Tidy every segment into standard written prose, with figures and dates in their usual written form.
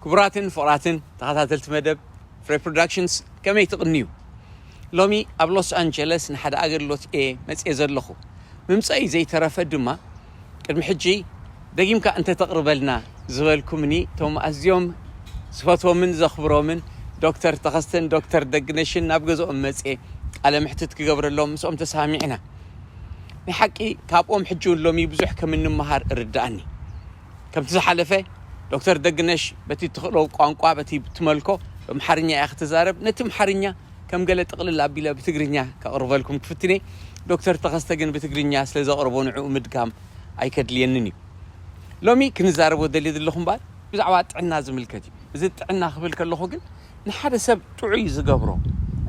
كبراتن فراتن تخاتلت مدب فري برودكشنز كما يتقنيو لومي اب لوس انجلس نحد اغلوت مصي زلخو ممصي زي ترفدما قدم حجي دقيمك انت تقربلنا زبلكمني توم ازيوم صفاتو من زخبرو من دكتور تخستن دكتور دغنشن ابغزو مصي على محتت كغبر لهم مسوم تسامعنا نحكي كابوم حجون لومي بزح كمن مهار رداني كم تزحلفه دكتور دغنش بتي تخلو قانقوا بتي بتملكو بمحرنيا اختزارب نتم حرنيا كم قال تقلل ابيلا بتغرينيا كقربلكم كفتني دكتور تخستغن بتغرينيا سلازا قربون مدكام ايكدلينني لومي كنزاربو دليد لكم بعد بزعوا طعنا زملكتي بزي طعنا خبل كلخو كن نحد سب طعي زغبرو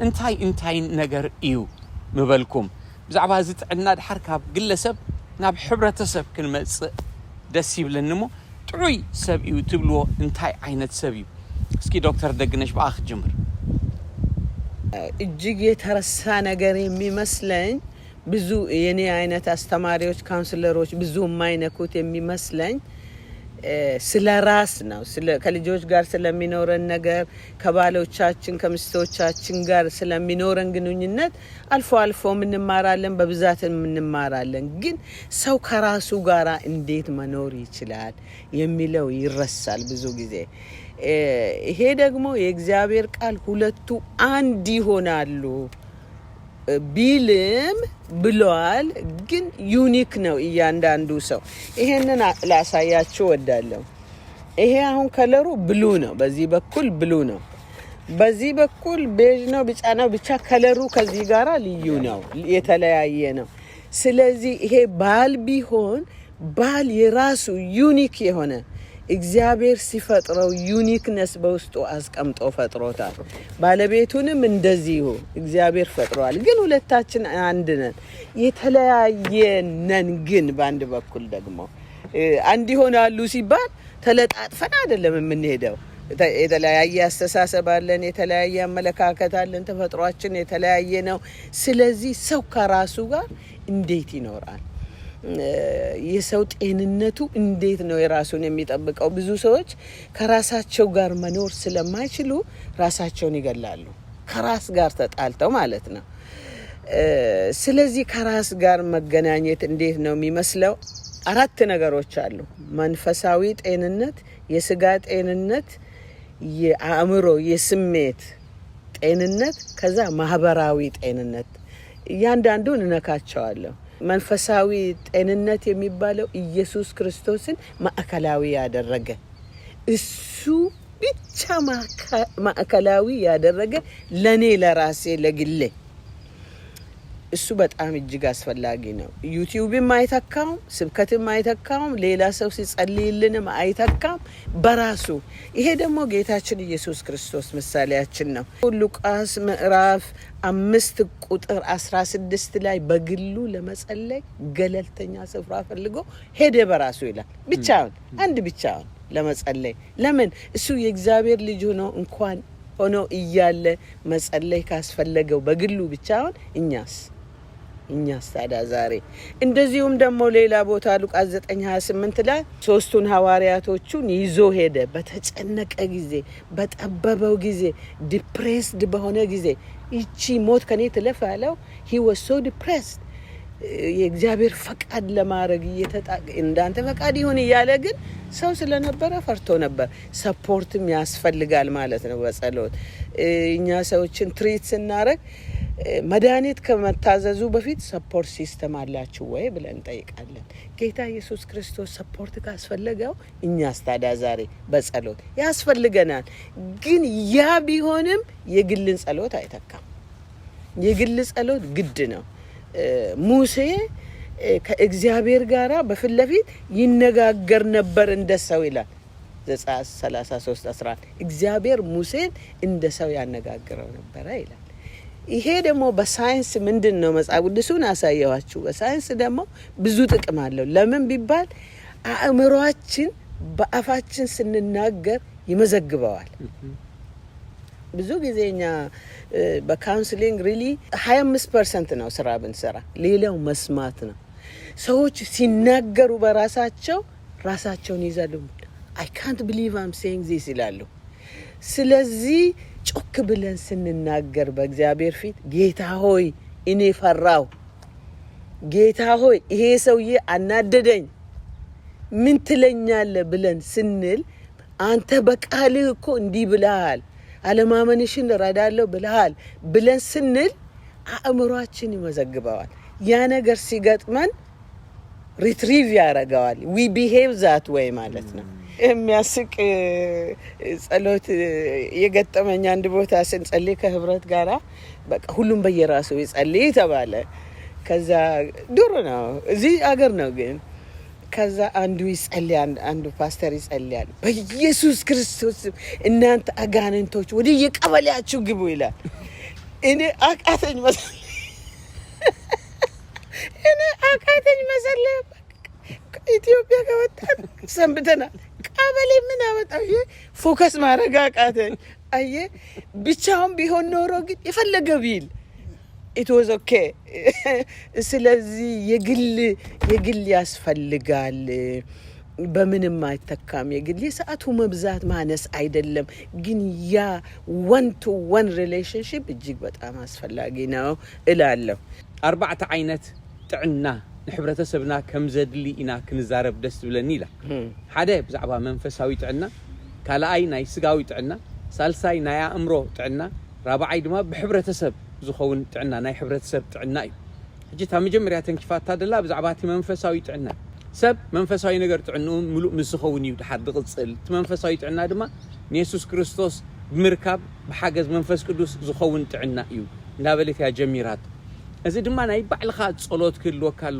انتاي نجر ايو مبلكم بزعوا زي طعنا دحركاب قلسب ناب حبرتسب كنمص دس يبلنمو طعي سب ايو تبلو انتاي عينت سبيو اسكي دكتور دغنش باخ جمر እጅግ የተረሳ ነገር የሚመስለኝ ብዙ የኔ አይነት አስተማሪዎች ካውንስለሮች ብዙ የማይነኩት የሚመስለኝ ስለራስ ነው ከልጆች ጋር ስለሚኖረን ነገር ከባሎቻችን ከሚስቶቻችን ጋር ስለሚኖረን ግንኙነት አልፎ ምንማራለን በብዛት ምንማራለን ግን ሰው ከራሱ ጋር እንዴት መኖር ይችላል የሚለው ይረሳል ብዙ ጊዜ ይሄ ደግሞ የእግዚአብሔር ቃል ሁለቱ አንድ ይሆናሉ ቢልም ብሏል ግን ዩኒክ ነው እያንዳንዱ ሰው ይሄንን ላሳያችሁ ወዳለሁ ይሄ አሁን ከለሩ ብሉ ነው በዚህ በኩል ብሉ ነው በዚህ በኩል ቤጅ ነው ቢጫ ነው ብቻ ከለሩ ከዚህ ጋራ ልዩ ነው የተለያየ ነው ስለዚህ ይሄ ባል ቢሆን ባል የራሱ ዩኒክ የሆነ እግዚአብሔር ሲፈጥረው ዩኒክነስ በውስጡ አስቀምጦ ፈጥሮታል ባለቤቱንም እንደዚሁ እግዚአብሔር ፈጥሯል ግን ሁለታችን አንድ ነን የተለያየ ነን ግን በአንድ በኩል ደግሞ አንድ ይሆናሉ ሲባል ተለጣጥፈን አይደለም የምንሄደው የተለያየ አስተሳሰብ አለን የተለያየ አመለካከት አለን ተፈጥሯችን የተለያየ ነው ስለዚህ ሰው ከራሱ ጋር እንዴት ይኖራል የሰው ጤንነቱ እንዴት ነው የራሱን የሚጠብቀው ብዙ ሰዎች ከራሳቸው ጋር መኖር ስለማይችሉ ራሳቸውን ይገላሉ ከራስ ጋር ተጣልተው ማለት ነው ስለዚህ ከራስ ጋር መገናኘት እንዴት ነው የሚመስለው አራት ነገሮች አሉ መንፈሳዊ ጤንነት የስጋ ጤንነት የአእምሮ የስሜት ጤንነት ከዛ ማህበራዊ ጤንነት ያንዳንዱን እነካቸዋለሁ መንፈሳዊ ጤንነት የሚባለው ኢየሱስ ክርስቶስን ማዕከላዊ ያደረገ እሱ ብቻ ማዕከላዊ ያደረገ ለኔ ለራሴ ለግሌ እሱ በጣም እጅግ አስፈላጊ ነው ዩቲዩብም አይተካም ስብከትም አይተካም ሌላ ሰው ሲጸልይልንም አይተካም በራሱ ይሄ ደግሞ ጌታችን ኢየሱስ ክርስቶስ ምሳሌያችን ነው ሉቃስ ምዕራፍ 5 ቁጥር 16 ላይ በግሉ ለመጸለይ ገለልተኛ ስፍራ ፈልጎ ሄደ በራሱ ይላል ብቻውን አንድ ብቻውን ለመጸለይ ለምን እሱ የእግዚአብሔር ልጅ ሆኖ እንኳን ሆኖ እያለ መጸለይ ካስፈለገው በግሉ ብቻውን እኛስ ታዲያ ዛሬ እንደዚሁም ደግሞ ሌላ ቦታ ሉቃስ 9:28 ላይ ሶስቱን ሐዋርያቶቹን ይዞ ሄደ በተጨነቀ ጊዜ በጠበበው ጊዜ ዲፕሬስድ በሆነ ጊዜ እቺ ሞት ከኔ ትለፍ ያለው he was so depressed የእግዚአብሔር ፈቃድ ለማድረግ እንዳንተ ፈቃድ ይሁን እያለ ግን ሰው ስለነበረ ፈርቶ ነበር ሰፖርትም ያስፈልጋል ማለት ነው በጸሎት እኛ ሰዎችን ትሪት ስናረግ መድኃኒት ከመታዘዙ በፊት ሰፖርት ሲስተም አላችሁ ወይ ብለን ጠይቃለን ጌታ ኢየሱስ ክርስቶስ ሰፖርት ካስፈልገው እኛስ ታዲያ ዛሬ በጸሎት ያስፈልገናል ግን ያ ቢሆንም የግልን ጸሎት አይተካም የግል ጸሎት ግድ ነው ሙሴ ከእግዚአብሔር ጋራ በፍለፊት ይነጋገር ነበር እንደሰው ይላል ዘጸአት 33:11 እግዚአብሔር ሙሴን እንደሰው ያነጋግረው ነበር ይላል ይሄ ደግሞ በሳይንስ ምንድነው መጽሐፍ ቅዱስን አሳየዋችሁ በሳይንስ ደግሞ ብዙ ጥቅም አለው ለምን ቢባል አእምሮአችን በአፋችን ስንናገር ይመዘግበዋል ብዙ ጊዜኛ በካውንስሊንግ ሪሊ 25% ነው ስራ ብንሰራ ሌላው መስማት ነው ሰዎች ሲናገሩ በራሳቸው ራሳቸውን ይዘሉ I can't believe I'm saying this ይላሉ። ስለዚህ ጮክ ብለን ስንናገር በእግዚአብሔር ፊት ጌታ ሆይ እኔ ፈራው፣ ጌታ ሆይ ይሄ ሰውዬ አናደደኝ ምን ትለኛለህ ብለን ስንል አንተ በቃልህ እኮ እንዲህ ብለሃል አለማመንሽን እረዳለሁ ብለሃል ብለን ስንል አእምሯችን ይመዘግበዋል። ያ ነገር ሲገጥመን ሪትሪቭ ያደርገዋል። we behave that way ማለት ነው። የሚያስቅ ጸሎት የገጠመኝ አንድ ቦታ ስንጸልይ ከህብረት ጋራ በቃ ሁሉም በየራሱ ይጸልይ ተባለ። ከዛ ድሮ ነው እዚህ አገር ነው ግን ከዛ አንዱ ይጸልያል፣ አንዱ ፓስተር ይጸልያል። በኢየሱስ ክርስቶስ እናንተ አጋንንቶች ወደ የቀበሌያችሁ ግቡ ይላል። እኔ አቃተኝ መሰለህ ኢትዮጵያ ከወጣን ሰንብተናል። ቀበሌ ምን አወጣው? ፎከስ ማድረግ አቃተኝ። አየ ብቻውን ቢሆን ኖሮ ግን የፈለገ ቢል it was okay። ስለዚህ የግል ያስፈልጋል። በምንም አይተካም። የግል የሰዓቱ መብዛት ማነስ አይደለም፣ ግን ያ one to one relationship እጅግ በጣም አስፈላጊ ነው እላለሁ። 4 ዓይነት ጥዕና ንሕብረተሰብና ከም ዘድሊ ኢና ክንዛረብ ደስ ብለኒ ኢላ። ሓደ ብዛዕባ መንፈሳዊ ጥዕና፣ ካልኣይ ናይ ስጋዊ ጥዕና፣ ሳልሳይ ናይ አእምሮ ጥዕና፣ ራብዓይ ድማ ብሕብረተሰብ ዝኸውን ጥዕና ናይ ሕብረተሰብ ጥዕና እዩ። ሕጂ እታ መጀመርያ ተንኪፋታ ደላ ብዛዕባ እቲ መንፈሳዊ ጥዕና ሰብ መንፈሳዊ ነገር ጥዕንኡ ሙሉእ ምስ ዝኸውን እዩ ድሓር ዝቕፅል። እቲ መንፈሳዊ ጥዕና ድማ ንየሱስ ክርስቶስ ብምርካብ ብሓገዝ መንፈስ ቅዱስ ዝኸውን ጥዕና እዩ እንዳበለት እያ ጀሚራት። እዚ ድማ ናይ ባዕልኻ ጸሎት ክህልወካ ኣሎ፣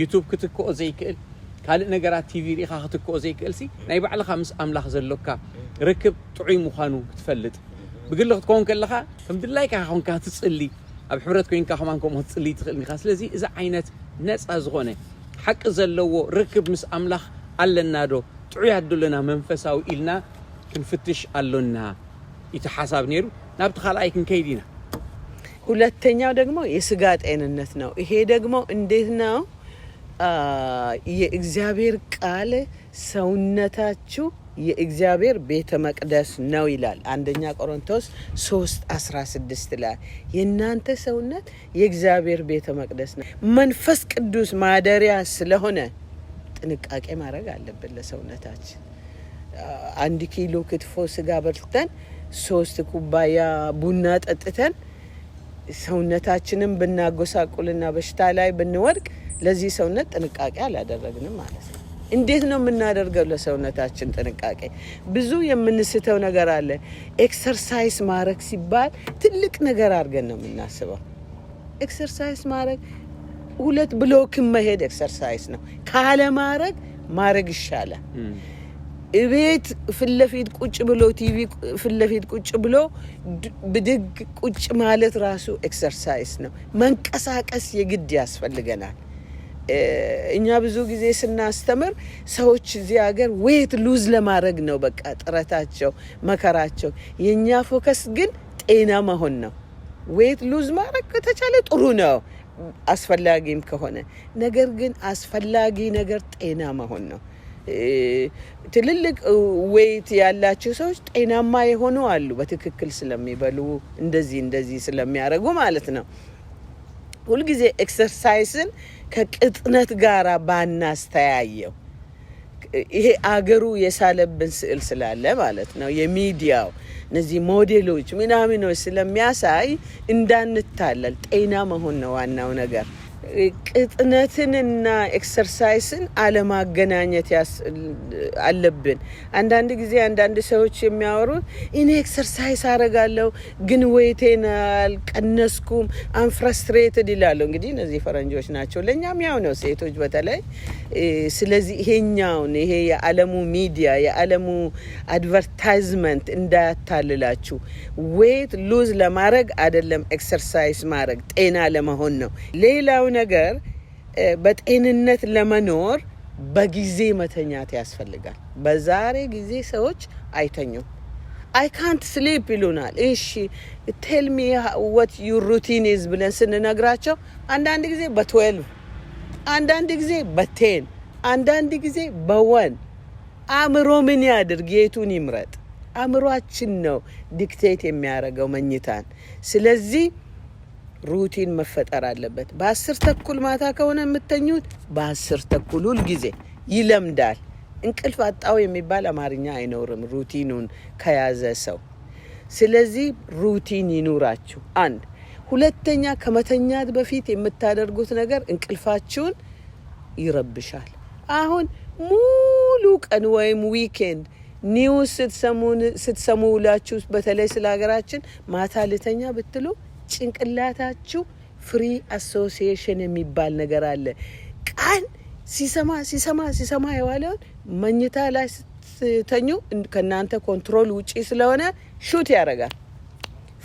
ዩቱብ ክትክኦ ዘይክእል፣ ካልእ ነገራት ቲቪ ሪኢኻ ክትክኦ ዘይክእል ሲ ናይ ባዕልኻ ምስ ኣምላኽ ዘለካ ርክብ ጥዑይ ምዃኑ ክትፈልጥ ብግል ክትከውን ከለኻ ከም ድላይካ ኮንካ ትጽሊ ኣብ ሕብረት ኮይንካ ከማን ከምኡ ትጽሊ ትኽእል ኢኻ። ስለዚ እዚ ዓይነት ነፃ ዝኾነ ሓቂ ዘለዎ ርክብ ምስ ኣምላኽ ኣለና ዶ ጥዑይ ኣደለና መንፈሳዊ ኢልና ክንፍትሽ ኣሎና እቲ ሓሳብ ነይሩ። ናብቲ ካልኣይ ክንከይድ ኢና። ሁለተኛው ደግሞ የስጋ ጤንነት ነው። ይሄ ደግሞ እንዴት ነው? የእግዚአብሔር ቃል ሰውነታችሁ የእግዚአብሔር ቤተ መቅደስ ነው ይላል። አንደኛ ቆሮንቶስ 3:16 ላይ የእናንተ ሰውነት የእግዚአብሔር ቤተ መቅደስ ነው፣ መንፈስ ቅዱስ ማደሪያ ስለሆነ ጥንቃቄ ማድረግ አለብን ለሰውነታችን። 1 ኪሎ ክትፎ ስጋ በልተን 3 ኩባያ ቡና ጠጥተን ሰውነታችንን ብናጎሳቁልና በሽታ ላይ ብንወድቅ ለዚህ ሰውነት ጥንቃቄ አላደረግንም ማለት ነው። እንዴት ነው የምናደርገው ለሰውነታችን ጥንቃቄ? ብዙ የምንስተው ነገር አለ። ኤክሰርሳይዝ ማድረግ ሲባል ትልቅ ነገር አድርገን ነው የምናስበው። ኤክሰርሳይዝ ማድረግ 2 ብሎክ መሄድ ኤክሰርሳይዝ ነው። ካለ ማድረግ ይሻላል። እቤት ፍለፊት ቁጭ ብሎ ቲቪ ፍለፊት ቁጭ ብሎ ብድግ ቁጭ ማለት ራሱ ኤክሰርሳይዝ ነው። መንቀሳቀስ የግድ ያስፈልገናል። እኛ ብዙ ጊዜ ስናስተምር ሰዎች እዚህ ሀገር ዌት ሉዝ ለማድረግ ነው በቃ ጥረታቸው መከራቸው። የኛ ፎከስ ግን ጤና መሆን ነው። ዌት ሉዝ ማድረግ ከተቻለ ጥሩ ነው አስፈላጊም ከሆነ፣ ነገር ግን አስፈላጊ ነገር ጤና መሆን ነው። ትልልቅ ዌት ያላቸው ሰዎች ጤናማ የሆኑ አሉ፣ በትክክል ስለሚበሉ እንደዚህ ስለሚያደርጉ ማለት ነው። ሁልጊዜ ኤክሰርሳይዝን ከቅጥነት ጋር ባናስተያየው፣ ይሄ አገሩ የሳለብን ስዕል ስላለ ማለት ነው። የሚዲያው እነዚህ ሞዴሎች ምናምኖች ስለሚያሳይ እንዳንታለል ጤና መሆን ነው ዋናው ነገር። ቅጥነትንና ኤክሰርሳይዝን አለማገናኘት አለብን። አንዳንድ ጊዜ አንዳንድ ሰዎች የሚያወሩት እኔ ኤክሰርሳይዝ አደርጋለሁ ግን ዌቴን አልቀነስኩም አም ፍራስትሬትድ ይላሉ። እንግዲህ እነዚህ ፈረንጆች ናቸው፣ ለኛም ያው ነው ሴቶች በተለይ። ስለዚህ ይሄ የዓለሙ ሚዲያ የዓለሙ አድቨርታይዝመንት እንዳያታልላችሁ። ዌት ሉዝ ለማድረግ አይደለም ኤክሰርሳይዝ ማድረግ ጤና ለመሆን ነው። ሌላው ነገር በጤንነት ለመኖር በጊዜ መተኛት ያስፈልጋል። በዛሬ ጊዜ ሰዎች አይተኙም። I can't sleep ይሉናል። እሺ tell me what your routine is ብለን ስንነግራቸው አንዳንድ ጊዜ በ12 አንዳንድ ጊዜ በ10 አንዳንድ ጊዜ በ1 አእምሮ ምን ያድርግ? የቱን ይምረጥ? አእምሮአችን ነው ዲክቴት የሚያደርገው መኝታን። ስለዚህ ሩቲን መፈጠር አለበት። 10 ተኩል ማታ ከሆነ የምተኙት 10 ተኩል ሁል ጊዜ ይለምዳል። እንቅልፍ አጣው የሚባል አማርኛ አይኖርም ሩቲኑን ከያዘ ሰው። ስለዚህ ሩቲን ይኑራችሁ። አንድ ሁለተኛ፣ ከመተኛት በፊት የምታደርጉት ነገር እንቅልፋችሁን ይረብሻል። አሁን ሙሉ ቀን ወይም ዊኬንድ ኒውስ ስትሰሙ ውላችሁ በተለይ ስለ ሀገራችን ማታ ልተኛ ብትሉ ጭንቅላታችሁ ፍሪ አሶሲዬሽን የሚባል ነገር አለ። ቀን ሲሰማ የዋለውን መኝታ ላይ ስትተኙ ከእናንተ ኮንትሮል ውጪ ስለሆነ ሹት ያደርጋል።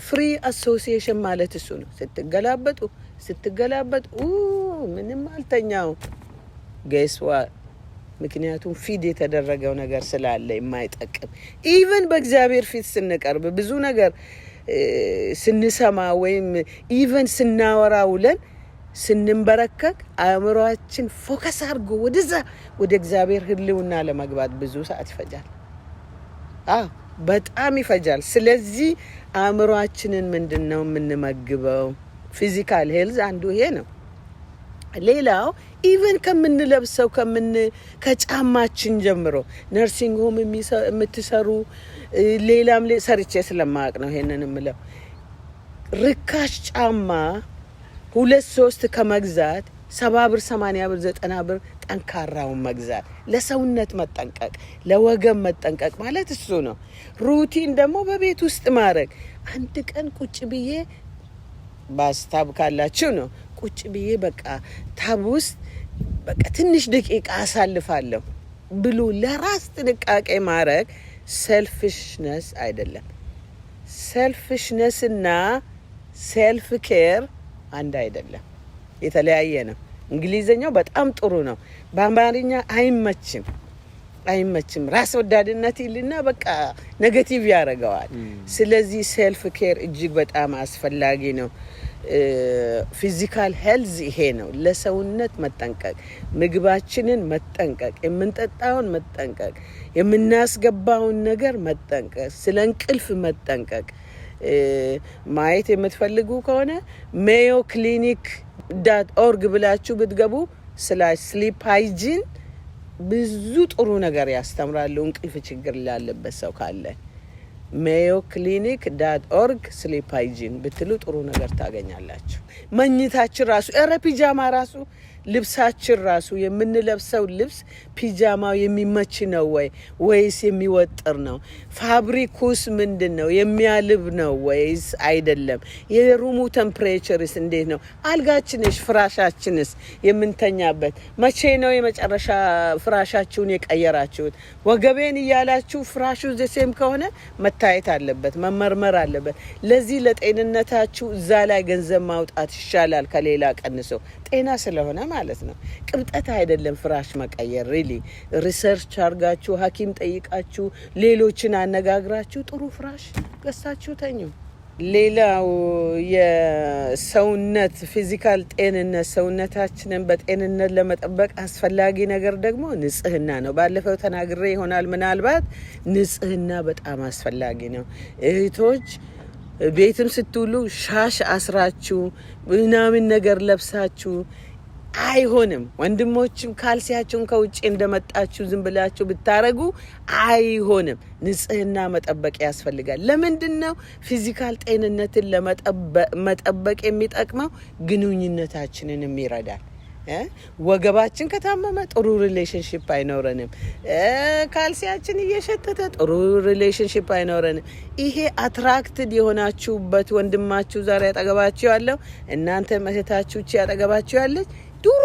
ፍሪ አሶሲዬሽን ማለት እሱ ነው። ስትገላበጡ ምንም አልተኛው ገስዋ ምክንያቱም ፊድ የተደረገው ነገር ስላለ የማይጠቅም። ኢቨን በእግዚአብሔር ፊት ስንቀርብ ብዙ ነገር ስንሰማ ወይም ኢቨን ስናወራ ውለን ስንንበረከክ አእምሮአችን ፎከስ አድርጎ ወደዛ ወደ እግዚአብሔር ህልውና ለመግባት ብዙ ሰዓት ይፈጃል። በጣም ይፈጃል። ስለዚህ አእምሮአችንን ምንድነው የምንመግበው? ፊዚካል ሄልዝ አንዱ ይሄ ነው። ሌላው ኢቨን ከምንለብሰው ከጫማችን ጀምሮ ነርሲንግ ሆም የምትሰሩ ሌላም ሰርቼ ስለማያውቅ ነው ይሄንን የምለው። ርካሽ ጫማ 2-3 ከመግዛት 70 ብር 80 ብር 90 ብር ጠንካራውን መግዛት። ለሰውነት መጠንቀቅ፣ ለወገብ መጠንቀቅ ማለት እሱ ነው። ሩቲን ደግሞ በቤት ውስጥ ማድረግ። አንድ ቀን ቁጭ ብዬ ባስታብ ካላችሁ ነው ቁጭ ብዬ በቃ ታብ ውስጥ በቃ ትንሽ ደቂቃ አሳልፋለሁ ብሎ ለራስ ጥንቃቄ ማድረግ ሴልፊሽነስ አይደለም። ሴልፊሽነስ እና ሴልፍ ኬር አንድ አይደለም፣ የተለያየ ነው። እንግሊዘኛው በጣም ጥሩ ነው፣ በአማርኛ አይመችም። ራስ ወዳድነት ይልና በቃ ኔጌቲቭ ያደርገዋል። ስለዚህ ሴልፍ ኬር እጅግ በጣም አስፈላጊ ነው። ፊዚካል ሄልዝ ይሄ ነው። ለሰውነት መጠንቀቅ፣ ምግባችንን መጠንቀቅ፣ የምንጠጣውን መጠንቀቅ፣ የምናስገባውን ነገር መጠንቀቅ፣ ስለ እንቅልፍ መጠንቀቅ። ማየት የምትፈልጉ ከሆነ ሜዮ ክሊኒክ .org ብላችሁ ብትገቡ ስለ ስሊፕ ሃይጂን ብዙ ጥሩ ነገር ያስተምራሉ። እንቅልፍ ችግር ላለበት ሰው ካለ ሜዮ ክሊኒክ .org ስሊፕ ሃይጂን ብትሉ ጥሩ ነገር ታገኛላችሁ። መኝታችን ራሱ ፒጃማ ራሱ ልብሳችን ራሱ የምንለብሰው ልብስ ፒጃማው የሚመች ነው ወይስ የሚወጥር ነው? ፋብሪኩስ ምንድነው? የሚያልብ ነው ወይስ አይደለም? የሩሙ ቴምፕሬቸርስ እንዴት ነው? አልጋችንስ፣ ፍራሻችንስ የምንተኛበት መቼ ነው የመጨረሻ ፍራሻችሁን የቀየራችሁት? ወገቤን እያላችሁ ፍራሹ ዘሴም ከሆነ መታየት አለበት፣ መመርመር አለበት። ለዚህ ለጤንነታችሁ እዛ ላይ ገንዘብ ማውጣት ይሻላል ከሌላ ቀንሶ፣ ጤና ስለሆነ ማለት ነው። ቅብጠት አይደለም ፍራሽ መቀየር። ሪሊ ሪሰርች አርጋችሁ ሐኪም ጠይቃችሁ ሌሎችን አነጋግራችሁ ጥሩ ፍራሽ ገዝታችሁ ተኙ። ሌላው የሰውነት ፊዚካል ጤንነት፣ ሰውነታችንን በጤንነት ለመጠበቅ አስፈላጊ ነገር ደግሞ ንጽህና ነው። ባለፈው ተናግሬ ይሆናል ምናልባት። ንጽህና በጣም አስፈላጊ ነው። እህቶች ቤትም ስትውሉ ሻሽ አስራችሁ ምናምን ነገር ለብሳችሁ አይሆንም። ወንድሞችም ካልሲያችሁን ከውጭ እንደመጣችሁ ዝም ብላችሁ ብታረጉ አይሆንም። ንጽህና መጠበቅ ያስፈልጋል። ለምንድነው? ፊዚካል ጤንነትን ለመጠበቅ የሚጠቅመው ግንኙነታችንንም ይረዳል። ወገባችን ከታመመ ጥሩ ሪሌሽንሺፕ አይኖረንም። ካልሲያችን እየሸተተ ጥሩ ሪሌሽንሺፕ አይኖረንም። ይሄ አትራክትድ የሆናችሁበት ወንድማችሁ ዛሬ ያጠገባችሁ ያለው እናንተ እህታችሁ ያጠገባችሁ ያለች ዱሩ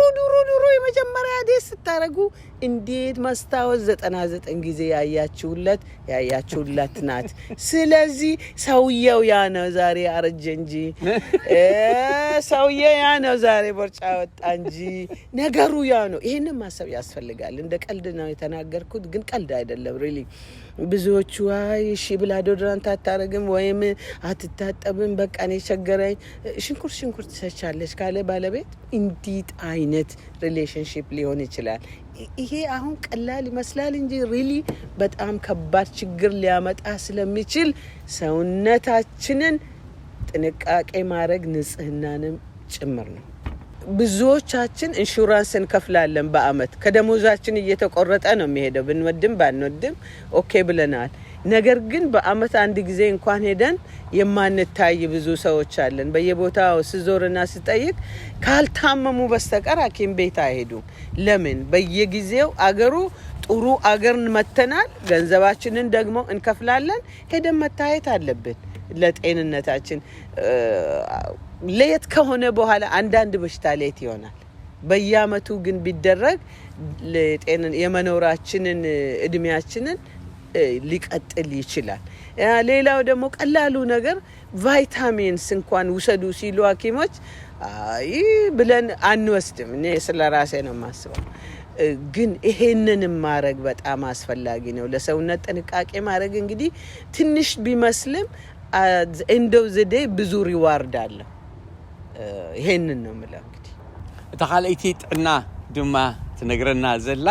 የመጀመሪያ ዴት ስታረጉ እንዴት መስታወት 99 ጊዜ ያያችሁላት ናት። ስለዚህ ሰውየው ያ ነው ዛሬ አረጀ እንጂ ሰውየው ያ ነው ዛሬ ቦርጫ ወጣ እንጂ ነገሩ ያ ነው። ይሄንን ማሰብ ያስፈልጋል። እንደ ቀልድ ነው የተናገርኩት፣ ግን ቀልድ አይደለም ሪሊ። ብዙዎቹ እሺ ብላ ዶድራንት አታረግም ወይም አትታጠብም በቃ እኔ ቸገረኝ ሽንኩርት ትሰቻለች ካለ ባለቤት እንዲት አይነት ሪሌሽንሺፕ ሊሆን ይችላል። ይሄ አሁን ቀላል ይመስላል እንጂ ሪሊ በጣም ከባድ ችግር ሊያመጣ ስለሚችል ሰውነታችንን ጥንቃቄ ማድረግ ንጽህናንም ጭምር ነው። ብዙዎቻችን ኢንሹራንስ እንከፍላለን በአመት ከደሞዛችን እየተቆረጠ ነው የሚሄደው ብንወድም ባንወድም ኦኬ ብለናል። ነገር ግን በአመት አንድ ጊዜ እንኳን ሄደን የማንታይ ብዙ ሰዎች አለን። በየቦታው ስዞርና ስጠይቅ ካልታመሙ በስተቀር ሐኪም ቤት አይሄዱም። ለምን? በየጊዜው አገሩ ጥሩ አገር መተናል፣ ገንዘባችንን ደግሞ እንከፍላለን፣ ሄደን መታየት አለብን ለጤንነታችን። ለየት ከሆነ በኋላ አንዳንድ በሽታ ለየት ይሆናል። በየአመቱ ግን ቢደረግ ለጤንን የመኖራችንን እድሜያችንን ሊቀጥል ይችላል። ሌላው ደግሞ ቀላሉ ነገር ቫይታሚንስ እንኳን ውሰዱ ሲሉ ሐኪሞች ብለን አንወስድም። እኔ ስለራሴ ነው የማስበው። ግን ይሄንን ማድረግ በጣም አስፈላጊ ነው። ለሰውነት ጥንቃቄ ማድረግ እንግዲህ ትንሽ ቢመስልም እንደው ዘዴ ብዙ ሪዋርድ አለ። ይሄንን ነው የምለው። እንግዲህ ተኻለይቲ ጥዕና ድማ ትነግረና ዘላ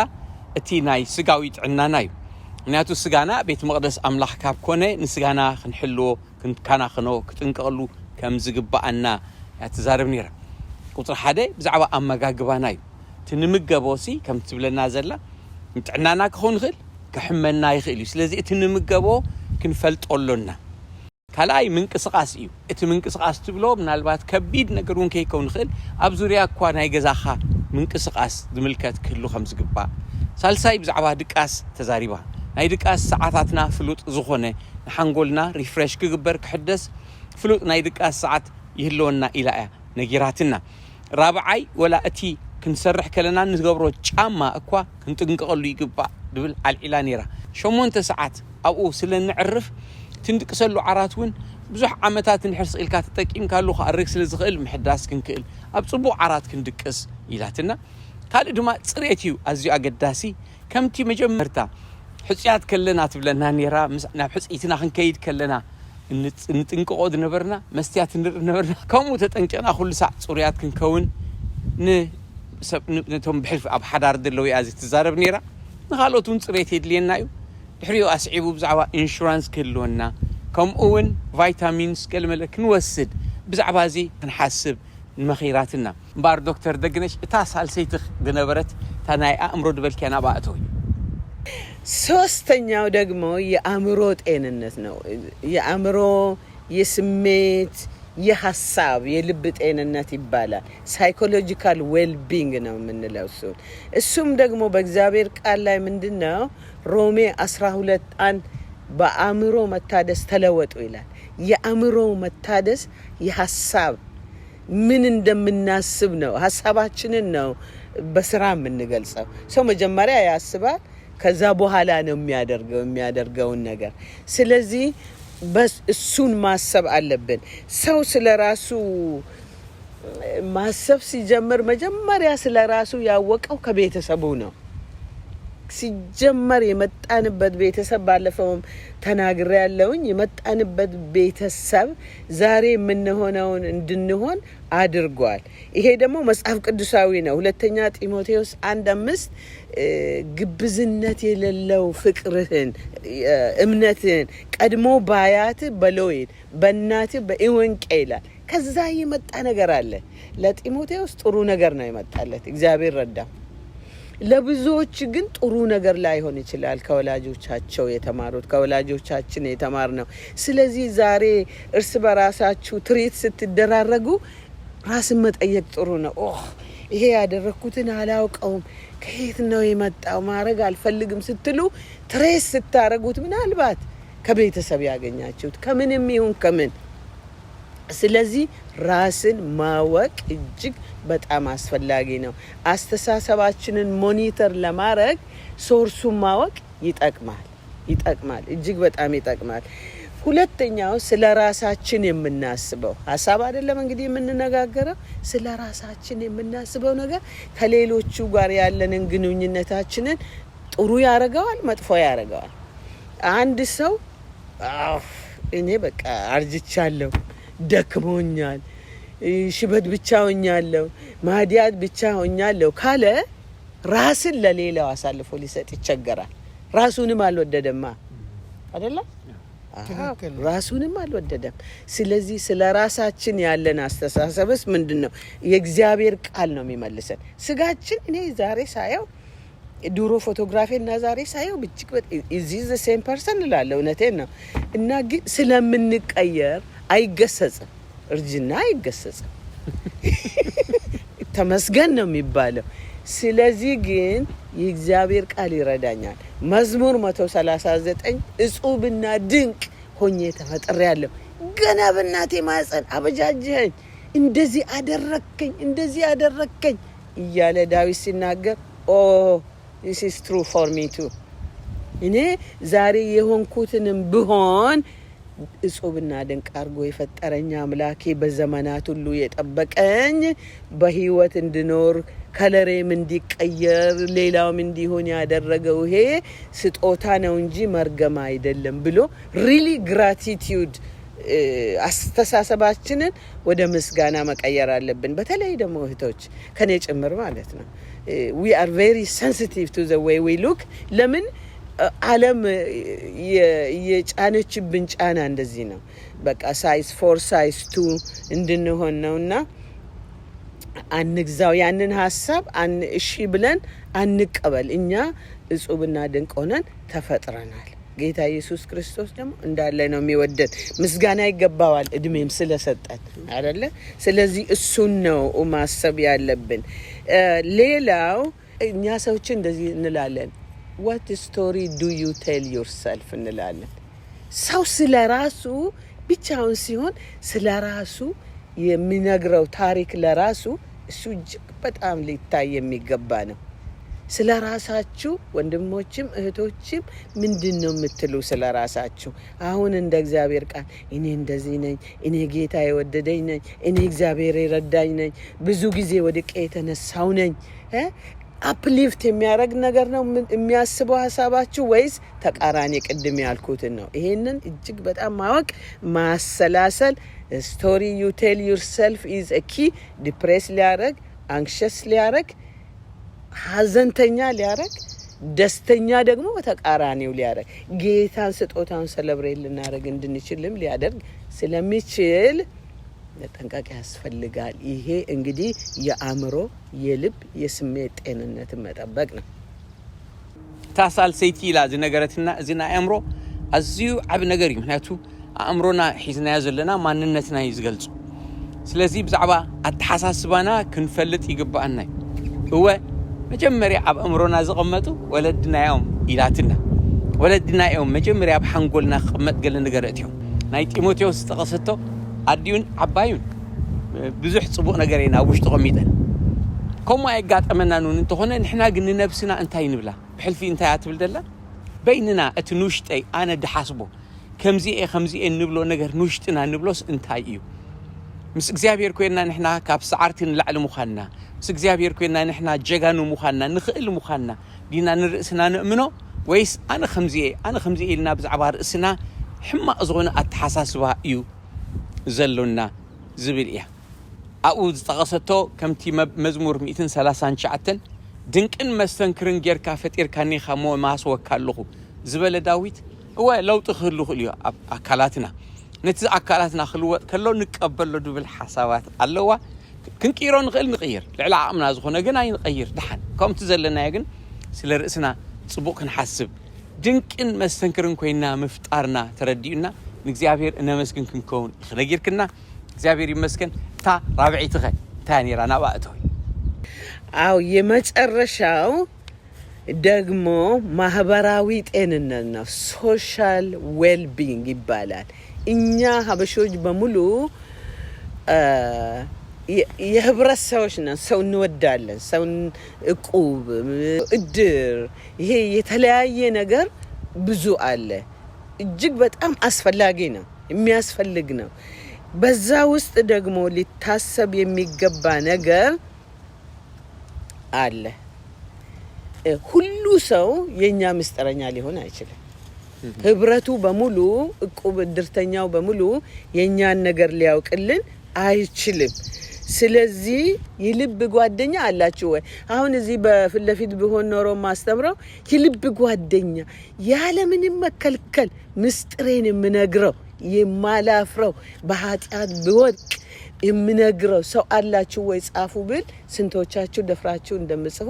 እቲ ናይ ስጋዊ ጥዕናና እዩ። ምክንያቱ ስጋና ቤት መቅደስ ኣምላኽ ካብ ኮነ ንስጋና ክንሕልዎ ክንከናኸኖ ክጥንቀቐሉ ከም ዝግባአና ትዛረብ ነይራ። ቁፅሪ 1 ብዛዕባ ኣመጋግባና እዩ። ትንምገቦሲ ከም ትብለና ዘላ ጥዕናና ክኾን ይኽእል ክሕመና ይኽእል እዩ። ስለዚ እቲ ንምገቦ ክንፈልጠሎና። ካልኣይ ምንቅስቃስ እዩ። እቲ ምንቅስቃስ ትብሎ ምናልባት ከቢድ ነገር እውን ከይከውን ይኽእል ኣብ ዙርያ እኳ ናይ ገዛኻ ምንቅስቃስ ዝምልከት ክህሉ ከም ዝግባእ። ሳልሳይ ብዛዕባ ድቃስ ተዛሪባ ናይ ድቃስ ሰዓታትና ፍሉጥ ዝኾነ ንሓንጎልና ሪፍሬሽ ክግበር ክሕደስ ፍሉጥ ናይ ድቃስ ሰዓት ይህልወና ኢላ እያ ነጊራትና። ራብዓይ ወላ እቲ ክንሰርሕ ከለና ንዝገብሮ ጫማ እኳ ክንጥንቀቐሉ ይግባእ ድብል ኣልዒላ ነይራ። 8 ሰዓት ኣብኡ ስለንዕርፍ ትንድቅሰሉ ዓራት እውን ብዙሕ ዓመታት ንሕርስ ኢልካ ተጠቂምካሉ ክኣርግ ስለ ዝኽእል ምሕዳስ ክንክእል ኣብ ፅቡቕ ዓራት ክንድቅስ ኢላትና። ካልእ ድማ ፅሬት እዩ ኣዝዩ ኣገዳሲ። ከምቲ መጀመርታ ሕፅያት ከለና ትብለና ነይራ። ናብ ሕፅኢትና ክንከይድ ከለና ንጥንቅቆ ዝነበርና መስትያት ንርኢ ነበርና። ከምኡ ተጠንቀቕና ኩሉ ሳዕ ፅሩያት ክንከውን ነቶም ብሕልፊ ኣብ ሓዳር ዘለዉ እያ ትዛረብ ነይራ። ንኻልኦት እውን ፅሬት የድልየና እዩ። ድሕሪኡ ኣስዒቡ ብዛዕባ ኢንሹራንስ ክህልወና ከምኡ እውን ቫይታሚንስ ገለመለ ክንወስድ ብዛዕባ እዚ ክንሓስብ ንመኺራትና። እምበር ዶክተር ደግነሽ እታ ሳልሰይቲ ዝነበረት እታ ናይ ኣእምሮ ድበልክያ ናብኣ እተው። ሶስተኛው ደግሞ የአእምሮ ጤንነት ነው። የአእምሮ የስሜት የሐሳብ የልብ ጤንነት ይባላል። ሳይኮሎጂካል ዌልቢንግ ነው የምንለው እሱም ደግሞ በእግዚአብሔር ቃል ላይ ምንድነው ሮሜ 12:1 በአእምሮ መታደስ ተለወጡ ይላል። የአእምሮ መታደስ የሐሳብ ምን እንደምናስብ ነው፣ ሐሳባችንን ነው በስራ የምንገልጸው። ሰው መጀመሪያ ያስባል፣ ከዛ በኋላ ነው የሚያደርገውን ነገር። ስለዚህ በስ እሱን ማሰብ አለብን። ሰው ስለራሱ ማሰብ ሲጀምር መጀመሪያ ስለራሱ ያወቀው ከቤተሰቡ ነው። ሲጀመር የመጣንበት ቤተሰብ ባለፈውም ተናግሬ ያለውኝ የመጣንበት ቤተሰብ ዛሬ የምንሆነውን እንድንሆን አድርጓል። ይሄ ደግሞ መጽሐፍ ቅዱሳዊ ነው። 2 ጢሞቴዎስ 1:5 ግብዝነት የሌለው ፍቅርህን እምነትህን ቀድሞ ባያት በሎይን በእናት በኢወንቄ ይላል። ከዛ የመጣ ነገር አለ። ለጢሞቴዎስ ጥሩ ነገር ነው የመጣለት፣ እግዚአብሔር ረዳ። ለብዙዎች ግን ጥሩ ነገር ላይሆን ይችላል። ከወላጆቻቸው የተማሩት ከወላጆቻችን የተማርነው። ስለዚህ ዛሬ እርስ በራሳችሁ ትሪት ስትደራረጉ ራስን መጠየቅ ጥሩ ነው። ይሄ ያደረኩትን አላውቀውም፣ ከየት ነው የመጣው፣ ማድረግ አልፈልግም ስትሉ ትሬስ ስታረጉት ምናልባት ከቤተሰብ ያገኛችሁት ከምንም ይሁን ከምን። ስለዚህ ራስን ማወቅ እጅግ በጣም አስፈላጊ ነው። አስተሳሰባችንን ሞኒተር ለማድረግ ሶርሱን ማወቅ ይጠቅማል፣ እጅግ በጣም ይጠቅማል። ሁለተኛው ስለ ራሳችን የምናስበው ሐሳብ አይደለም እንግዲህ የምንነጋገረው። ስለ ራሳችን የምናስበው ነገር ከሌሎቹ ጋር ያለንን ግንኙነታችንን ጥሩ ያደርገዋል፣ መጥፎ ያደርገዋል። አንድ ሰው እኔ በቃ አርጅቻለሁ፣ ደክሞኛል፣ ሽበት ብቻ ሆኛለሁ፣ ማዲያት ብቻ ሆኛለሁ ካለ ራስን ለሌላው አሳልፎ ሊሰጥ ይቸገራል። ራሱንም አልወደደማ አይደለ? ራሱንም አልወደደም። ስለዚህ ስለ ራሳችን ያለን አስተሳሰብስ ምንድነው? የእግዚአብሔር ቃል ነው የሚመልሰን። ስጋችን እኔ ዛሬ ሳየው ድሮ ፎቶግራፊ እና ዛሬ ሳየው ብቻ እዚህ ዘ ሴም ፐርሰን እላለሁ። እውነቴን ነው። እና ግን ስለምንቀየር አይገሰጽም፣ እርጅና አይገሰጽም። ተመስገን ነው የሚባለው። ስለዚህ ግን የእግዚአብሔር ቃል ይረዳኛል። መዝሙር 139 እጹብና ድንቅ ሆኜ ተፈጥሬያለሁ፣ ገና በእናቴ ማህፀን አበጃጀኸኝ፣ እንደዚህ አደረከኝ እያለ ዳዊት ሲናገር this is true for me too። እኔ ዛሬ የሆንኩትንም ብሆን እጹብና ድንቅ አድርጎ የፈጠረኝ አምላኬ በዘመናት ሁሉ የጠበቀኝ በህይወት እንድኖር ከለሬም እንዲቀየር ሌላውም እንዲሆን ያደረገው ይሄ ስጦታ ነው እንጂ መርገም አይደለም ብሎ ሪሊ ግራቲቲዩድ አስተሳሰባችንን ወደ ምስጋና መቀየር አለብን። በተለይ ደግሞ እህቶች ከኔ ጭምር ማለት ነው። we are very sensitive to the way we look። ለምን ዓለም የጫነችብን ጫና እንደዚህ ነው። በቃ ሳይዝ 4 ሳይዝ 2 እንድንሆን ነውና አንግዛው። ያንን ሐሳብ እሺ ብለን አንቀበል። እኛ እጹብና ድንቅ ሆነን ተፈጥረናል። ጌታ ኢየሱስ ክርስቶስ ደግሞ እንዳለ ነው የሚወደን። ምስጋና ይገባዋል እድሜም ስለሰጠን አይደለ? ስለዚህ እሱን ነው ማሰብ ያለብን። ሌላው እኛ ሰዎች እንደዚህ እንላለን፣ what story do you tell yourself እንላለን። ሰው ስለራሱ ብቻውን ሲሆን ስለራሱ የሚነግረው ታሪክ ለራሱ እሱ እጅግ በጣም ሊታይ የሚገባ ነው። ስለ ራሳችሁ ወንድሞችም እህቶችም ምንድነው የምትሉ? ስለ ራሳችሁ አሁን እንደ እግዚአብሔር ቃል እኔ እንደዚህ ነኝ፣ እኔ ጌታ የወደደኝ ነኝ፣ እኔ እግዚአብሔር የረዳኝ ነኝ፣ ብዙ ጊዜ ወድቄ የተነሳው ነኝ። አፕሊፍት የሚያደርግ ነገር ነው የሚያስበው ሐሳባችሁ ወይስ ተቃራኒ ቅድም ያልኩትን ነው? ይሄንን እጅግ በጣም ማወቅ ማሰላሰል። ስቶሪ ዩ ቴል ዩርሰልፍ ኢዝ አ ኪ። ዲፕሬስ ሊያረግ፣ አንክሸስ ሊያረግ፣ ሀዘንተኛ ሊያረግ፣ ደስተኛ ደግሞ በተቃራኒው ሊያረግ፣ ጌታን ስጦታውን ሰለብሬት ልናረግ እንድንችልም ሊያደርግ ስለሚችል ለጠንቃቄ ያስፈልጋል። ይሄ እንግዲህ የአእምሮ የልብ የስሜት ጤንነትን መጠበቅ ነው። ታሳል ሰይቲ ኢላ ዝነገረትና እዚና አእምሮ አዝዩ ዓብ ነገር እዩ። ምክንያቱ አእምሮና ሒዝናዮ ዘለና ማንነትና ይዝገልጹ። ስለዚህ ብዛዕባ አተሓሳስባና ክንፈልጥ ይግባአና እወ መጀመርያ ኣብ አእምሮና ዝቐመጡ ወለድናዮም ኢላትና ወለድናዮም መጀመርያ ኣብ ሓንጎልና ክቕመጥ ገለ ነገር እትዮም ናይ ጢሞቴዎስ ዝተቐሰቶ ኣድዩን ዓባዩን ብዙሕ ጽቡቕ ነገር ኢና ውሽጡ ቀሚጠን ከምኡ ኣይጋጠመና ኑን እንተኾነ ንሕና ግን ንነብስና እንታይ ንብላ ብሕልፊ እንታይ ኣትብል ደላ በይንና እቲ ንውሽጠይ ኣነ ድሓስቦ ከምዚኤ ንብሎ ነገር ንውሽጥና ንብሎስ እንታይ እዩ? ምስ እግዚአብሔር ኮይና ንሕና ካብ ሰዓርቲ ንላዕሊ ሙኻንና ምስ እግዚአብሔር ኮይና ንሕና ጀጋኑ ሙኻንና ንኽእል ሙኻንና ዲና ንርእስና ንእምኖ ወይስ ኣነ ከምዚኤ ኢልና ብዛዕባ ርእስና ሕማቕ ዝኾነ ኣተሓሳስባ እዩ ዘሎና ዝብል እያ። ኣብኡ ዝጠቐሰቶ ከምቲ መዝሙር 139 ድንቅን መስተንክርን ጌርካ ፈጢርካኒኻ ሞ ማስወካ ኣለኹ ዝበለ ዳዊት እወ ለውጢ ክህሉ ክእል እዩ ኣብ ኣካላትና ነቲ ኣካላትና ክልወጥ ከሎ ንቀበሎ ድብል ሓሳባት ኣለዋ። ክንቅይሮ ንኽእል ንቕይር ልዕሊ ዓቕምና ዝኾነ ግን ኣይንቐይር ድሓን ከምቲ ዘለናዮ ግን ስለ ርእስና ጽቡቕ ክንሓስብ ድንቅን መስተንክርን ኮይና ምፍጣርና ተረዲኡና ንእግዚአብሔር እነመስግን ክንከውን ይኽነጊርክና እግዚአብሔር ይመስገን። እታ ራብዒት ኸ እታ ኔራ ናባእተው አው የመጨረሻው ደግሞ ማህበራዊ ጤንነት ነው። ሶሻል ዌልቢንግ ይባላል። እኛ ሀበሾች በሙሉ የህብረት ሰዎች ነን። ሰው እንወዳለን። ሰው እቁብ፣ እድር፣ ይሄ የተለያየ ነገር ብዙ አለ። እጅግ በጣም አስፈላጊ ነው፣ የሚያስፈልግ ነው። በዛ ውስጥ ደግሞ ሊታሰብ የሚገባ ነገር አለ። ሁሉ ሰው የኛ ምስጢረኛ ሊሆን አይችልም። ህብረቱ በሙሉ እቁብ ድርተኛው በሙሉ የኛን ነገር ሊያውቅልን አይችልም። ስለዚህ የልብ ጓደኛ አላችሁ ወይ? አሁን እዚህ በፊት ለፊት ቢሆን ኖሮ ማስተምረው የልብ ጓደኛ ያለ ምንም መከልከል ምስጢሬን የምነግረው የማላፍረው በኃጢአት ብወድቅ የምነግረው ሰው አላችሁ ወይ? ጻፉ ብል ስንቶቻችሁ ደፍራችሁ እንደምጽፉ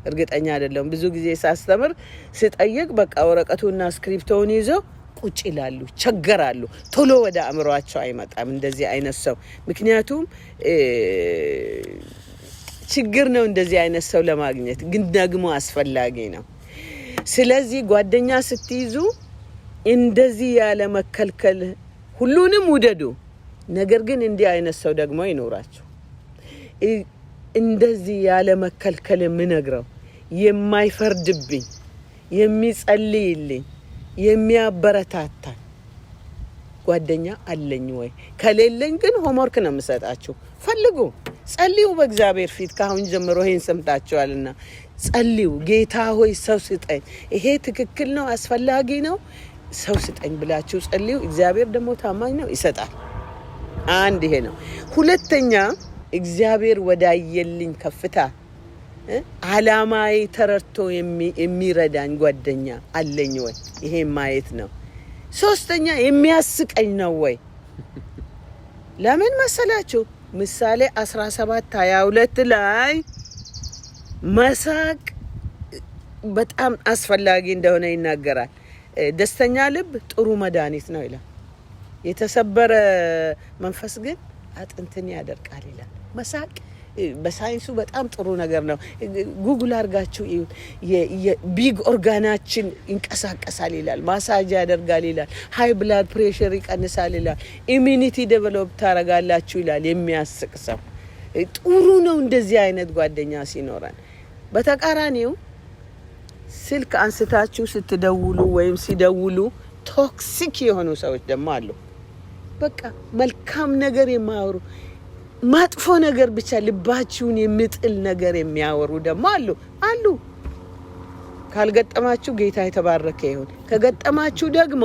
እርግጠኛ አይደለም። ብዙ ጊዜ ሳስተምር ስጠይቅ በቃ ወረቀቱና ስክሪፕቶውን ይዘው ቁጭ ይላሉ፣ ቸገራሉ። ቶሎ ወደ አእምሯቸው አይመጣም እንደዚህ አይነት ሰው። ምክንያቱም ችግር ነው እንደዚህ አይነት ሰው ለማግኘት፣ ግን ደግሞ አስፈላጊ ነው። ስለዚህ ጓደኛ ስትይዙ እንደዚህ ያለ መከልከል ሁሉንም ውደዱ። ነገር ግን እንዲህ አይነት ሰው ደግሞ ይኖራችሁ። እንደዚህ ያለ መከልከል የምነግረው የማይፈርድብኝ፣ የሚጸልይልኝ፣ የሚያበረታታኝ ጓደኛ አለኝ ወይ? ከሌለኝ ግን ሆምወርክ ነው የምሰጣችሁ። ፈልጉ፣ ጸልዩ በእግዚአብሔር ፊት። ካሁን ጀምሮ ይሄን ሰምታችኋልና ጸልዩ። ጌታ ሆይ ሰው ስጠኝ፣ ይሄ ትክክል ነው፣ አስፈላጊ ነው፣ ሰው ስጠኝ ብላችሁ ጸልዩ። እግዚአብሔር ደግሞ ታማኝ ነው፣ ይሰጣል። አንድ ይሄ ነው። ሁለተኛ እግዚአብሔር ወዳየልኝ ከፍታ አላማዬ ተረድቶ የሚረዳኝ ጓደኛ አለኝ ወይ? ይሄ ማየት ነው። ሶስተኛ የሚያስቀኝ ነው ወይ? ለምን መሰላችሁ? ምሳሌ 17:22 ላይ መሳቅ በጣም አስፈላጊ እንደሆነ ይናገራል። ደስተኛ ልብ ጥሩ መድኃኒት ነው ይላል። የተሰበረ መንፈስ ግን አጥንትን ያደርቃል ይላል። መሳቅ በሳይንሱ በጣም ጥሩ ነገር ነው። ጉግል አድርጋችሁ የቢግ ኦርጋናችን ይንቀሳቀሳል ይላል። ማሳጅ ያደርጋል ይላል። ሃይ ብላድ ፕሬሸር ይቀንሳል ይላል። ኢሚኒቲ ዴቨሎፕ ታረጋላችሁ ይላል። የሚያስቅ ሰው ጥሩ ነው እንደዚህ አይነት ጓደኛ ሲኖረን። በተቃራኒው ስልክ አንስታችሁ ስትደውሉ ወይም ሲደውሉ ቶክሲክ የሆኑ ሰዎች ደግሞ አሉ። በቃ መልካም ነገር የማያወሩ ማጥፎ ነገር ብቻ ልባችሁን የሚጥል ነገር የሚያወሩ ደግሞ አሉ። ካልገጠማችሁ ጌታ የተባረከ ይሁን። ከገጠማችሁ ደግሞ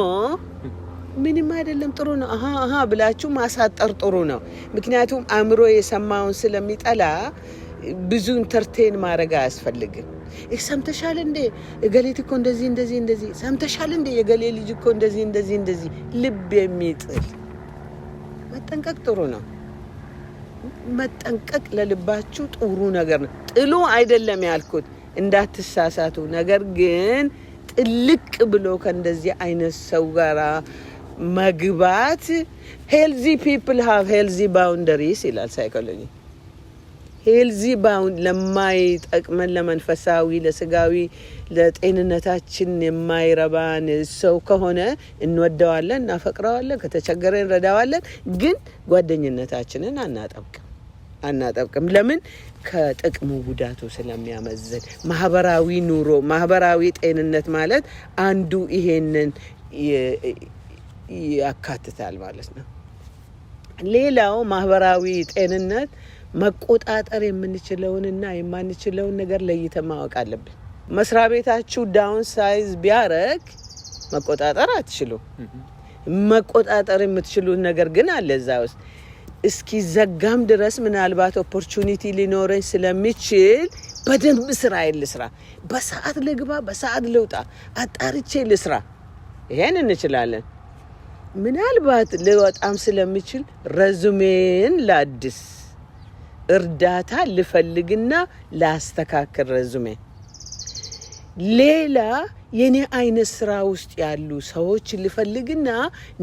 ምንም አይደለም፣ ጥሩ ነው አሃ ብላችሁ ማሳጠር ጥሩ ነው። ምክንያቱም አእምሮ የሰማውን ስለሚጠላ ብዙ ኢንተርቴን ማድረግ አያስፈልግም። ሰምተሻል እንዴ እገሌት እኮ እንደዚህ ሰምተሻል እንዴ የገሌ ልጅ እኮ እንደዚህ ልብ የሚጥል መጠንቀቅ ጥሩ ነው። መጠንቀቅ ለልባችሁ ጥሩ ነገር ነው። ጥሉ አይደለም ያልኩት እንዳትሳሳቱ። ነገር ግን ጥልቅ ብሎ ከእንደዚህ አይነት ሰው ጋራ መግባት ሄልዚ ፒፕል ሃቭ ሄልዚ ባውንደሪስ ይላል ሳይኮሎጂ። ሄልዚ ባውንድ ለማይጠቅመን ለመንፈሳዊ፣ ለስጋዊ፣ ለጤንነታችን የማይረባን ሰው ከሆነ እንወደዋለን፣ እናፈቅረዋለን፣ ከተቸገረ እንረዳዋለን። ግን ጓደኝነታችንን አናጠብቅም። ለምን? ከጥቅሙ ጉዳቱ ስለሚያመዝን። ማህበራዊ ኑሮ፣ ማህበራዊ ጤንነት ማለት አንዱ ይሄንን ያካትታል ማለት ነው። ሌላው ማህበራዊ ጤንነት መቆጣጠር የምንችለውንና የማንችለውን ነገር ለይተን ማወቅ አለብን። መስሪያ ቤታችሁ ዳውን ሳይዝ ቢያረግ መቆጣጠር አትችሉም። መቆጣጠር የምትችሉት ነገር ግን አለ እዛ ውስጥ። እስኪ ዘጋም ድረስ ምናልባት ኦፖርቹኒቲ ሊኖረኝ ስለሚችል በደንብ ስራዬን ልስራ፣ በሰዓት ልግባ፣ በሰዓት ልውጣ፣ አጣርቼ ልስራ። ይሄን እንችላለን። ምናልባት ልወጣም ስለሚችል ረዙሜን ላድስ፣ እርዳታ ልፈልግና ላስተካክል ረዙሜ። ሌላ የኔ አይነት ስራ ውስጥ ያሉ ሰዎች ልፈልግና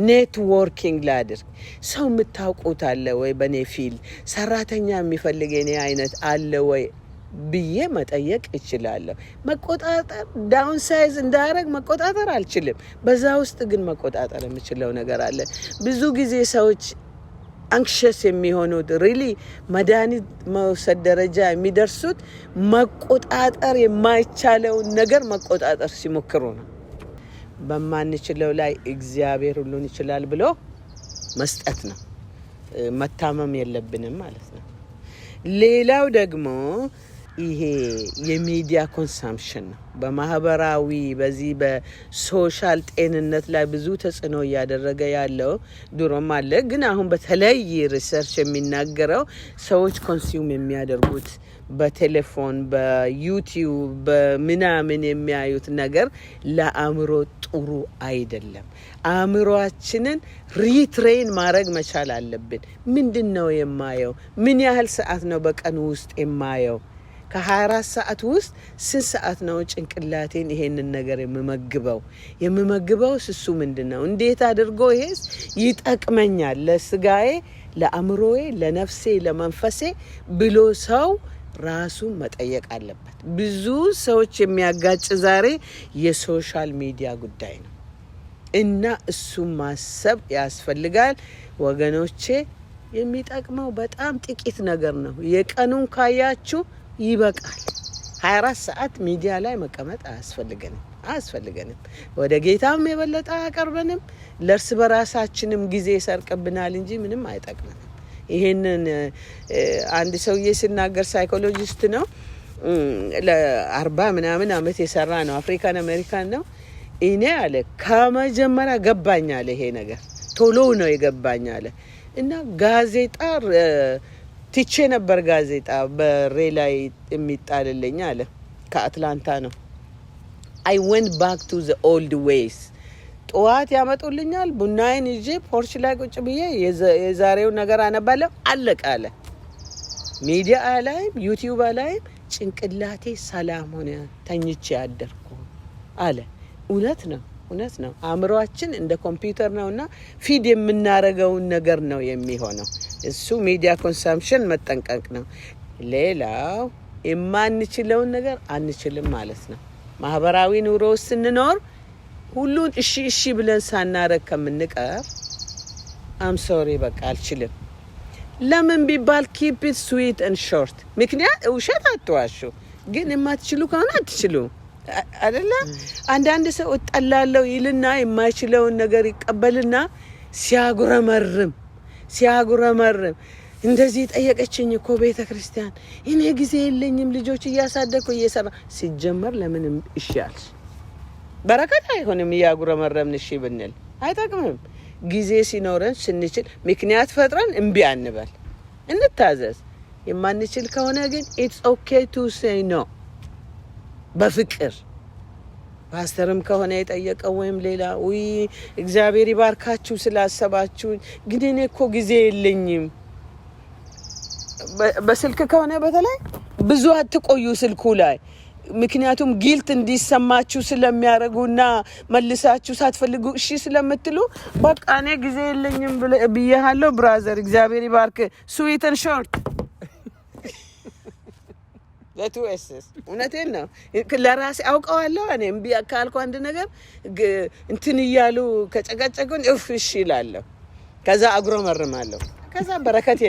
ኔትወርኪንግ ላድርግ። ሰው የምታውቁት አለ ወይ? በኔ ፊልድ ሰራተኛ የሚፈልግ የኔ አይነት አለ ወይ ብዬ መጠየቅ እችላለሁ። መቆጣጠር ዳውን ሳይዝ እንዳረግ መቆጣጠር አልችልም። በዛ ውስጥ ግን መቆጣጠር የምችለው ነገር አለ። ብዙ ጊዜ ሰዎች አንክሸስ የሚሆኑት ሪሊ መድኃኒት መውሰድ ደረጃ የሚደርሱት መቆጣጠር የማይቻለውን ነገር መቆጣጠር ሲሞክሩ ነው። በማንችለው ላይ እግዚአብሔር ሁሉን ይችላል ብሎ መስጠት ነው። መታመም የለብንም ማለት ነው። ሌላው ደግሞ ይሄ የሚዲያ ኮንሰምፕሽን ነው። በማህበራዊ በዚህ በሶሻል ጤንነት ላይ ብዙ ተጽዕኖ እያደረገ ያለው ድሮም አለ፣ ግን አሁን በተለይ ሪሰርች የሚናገረው ሰዎች ኮንሱም የሚያደርጉት በቴሌፎን በዩቲዩብ በምናምን የሚያዩት ነገር ለአእምሮ ጥሩ አይደለም። አእምሮአችንን ሪትሬን ማድረግ መቻል አለብን። ምንድን ነው የማየው? ምን ያህል ሰዓት ነው በቀን ውስጥ የማየው? ከ24 ሰዓት ውስጥ ስንት ሰዓት ነው ጭንቅላቴን ይሄንን ነገር የምመግበው እሱ ምንድነው? እንዴት አድርጎ ይሄስ ይጠቅመኛል ለስጋዬ፣ ለአእምሮዬ፣ ለነፍሴ፣ ለመንፈሴ ብሎ ሰው ራሱን መጠየቅ አለበት። ብዙ ሰዎች የሚያጋጭ ዛሬ የሶሻል ሚዲያ ጉዳይ ነው እና እሱም ማሰብ ያስፈልጋል ወገኖቼ። የሚጠቅመው በጣም ጥቂት ነገር ነው። የቀኑን ካያችሁ ይበቃል። 24 ሰዓት ሚዲያ ላይ መቀመጥ አያስፈልገንም። ወደ ጌታም የበለጠ አያቀርበንም። ለእርስ በራሳችንም ጊዜ ይሰርቅብናል እንጂ ምንም አይጠቅመንም። ይሄንን አንድ ሰውዬ ሲናገር ሳይኮሎጂስት ነው፣ ለ40 ምናምን አመት የሰራ ነው፣ አፍሪካን አሜሪካን ነው። እኔ አለ ከመጀመሪያ ገባኝ አለ፣ ይሄ ነገር ቶሎ ነው የገባኝ አለ እና ጋዜጣ ትቼ ነበር። ጋዜጣ በሬ ላይ የሚጣልልኝ አለ፣ ከአትላንታ ነው። I went back to the old ways። ጠዋት ያመጡልኛል፣ ቡናዬን ይዤ ፖርች ላይ ቁጭ ብዬ የዛሬው ነገር አነባለሁ፣ አለቀ አለ። ሚዲያ ላይም ዩቲዩብ ላይም ጭንቅላቴ ሰላም ሆነ፣ ተኝቼ ያደርኩ አለ። እውነት ነው። አእምሮአችን እንደ ኮምፒውተር ነውና ፊድ የምናረገውን ነገር ነው የሚሆነው። እሱ ሚዲያ ኮንሰምፕሽን መጠንቀቅ ነው። ሌላው የማንችለውን ነገር አንችልም ማለት ነው። ማህበራዊ ኑሮ ስንኖር ሁሉን እሺ ብለን ሳናረግ ከምንቀር አም ሶሪ በቃ አልችልም። ለምን ቢባል keep it sweet and short። ምክንያት ውሸት አትዋሹ፣ ግን የማትችሉ ከሆነ አትችሉ አይደለ? አንዳንድ ሰው እጠላለሁ ይልና የማይችለውን ነገር ይቀበልና ሲያጉረመርም እንደዚህ ጠየቀችኝ እኮ ቤተ ክርስቲያን፣ እኔ ጊዜ የለኝም ልጆች እያሳደግኩ እየሰራ ሲጀመር ለምን እሺ አልሽ? በረከት አይሆንም። እያጉረመረምን እሺ ብንል አይጠቅምም። ጊዜ ሲኖረን ስንችል ምክንያት ፈጥረን እምቢ አንበል፣ እንታዘዝ። የማንችል ከሆነ ግን it's okay to say no በፍቅር። ፓስተርም ከሆነ የጠየቀው ወይም ሌላ እግዚአብሔር ይባርካችሁ ስላሰባችሁ፣ ግን እኔ እኮ ጊዜ የለኝም። በስልክ ከሆነ በተለይ ብዙ አትቆዩ ስልኩ ላይ፣ ምክንያቱም ጊልት እንዲሰማችሁ ስለሚያደርጉና መልሳችሁ ሳትፈልጉ እሺ ስለምትሉ በቃ እኔ ጊዜ የለኝም ብያለሁ። ብራዘር እግዚአብሔር ይባርክ። ስዊት ኤንድ ሾርት ለቱኤስስ እውነቴን ነው። ለራሴ አውቀዋለሁ። እኔ እምቢ ካልኩ አንድ ነገር እንትን እያሉ ከጨቀጨቁን እሺ እላለሁ። ከዛ አጉረመርማለሁ። ከዛ በረከት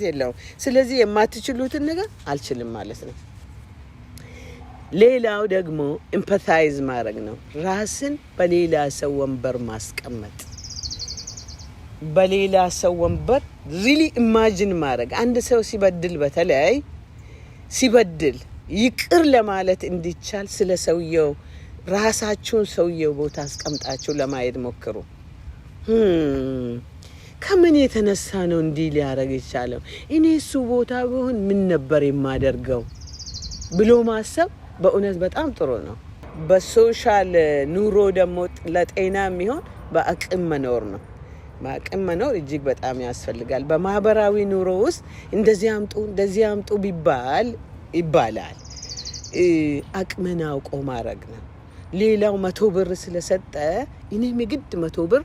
የለውም። ስለዚህ የማትችሉትን ነገር አልችልም ማለት ነው። ሌላው ደግሞ ኤምፓታይዝ ማድረግ ነው። ራስን በሌላ ሰው ወንበር ማስቀመጥ፣ በሌላ ሰው ወንበር ሪሊ ኢማጂን ማድረግ። አንድ ሰው ሲበድል፣ በተለይ ሲበድል ይቅር ለማለት እንዲቻል ስለ ሰውየው ራሳችሁን ሰውየው ቦታ አስቀምጣችሁ ለማየት ሞክሩ። ከምን የተነሳ ነው እንዲህ ሊያደርግ የቻለው? እኔ እሱ ቦታ ቢሆን ምን ነበር የማደርገው ብሎ ማሰብ በእውነት በጣም ጥሩ ነው። በሶሻል ኑሮ ደግሞ ለጤና የሚሆን በአቅም መኖር ነው። በአቅም መኖር እጅግ በጣም ያስፈልጋል። በማህበራዊ ኑሮ ውስጥ እንደዚህ አምጡ ይባላል። አቅምን አውቆ ማድረግ ነው። ሌላው 100 ብር ስለሰጠ እኔም የግድ 100 ብር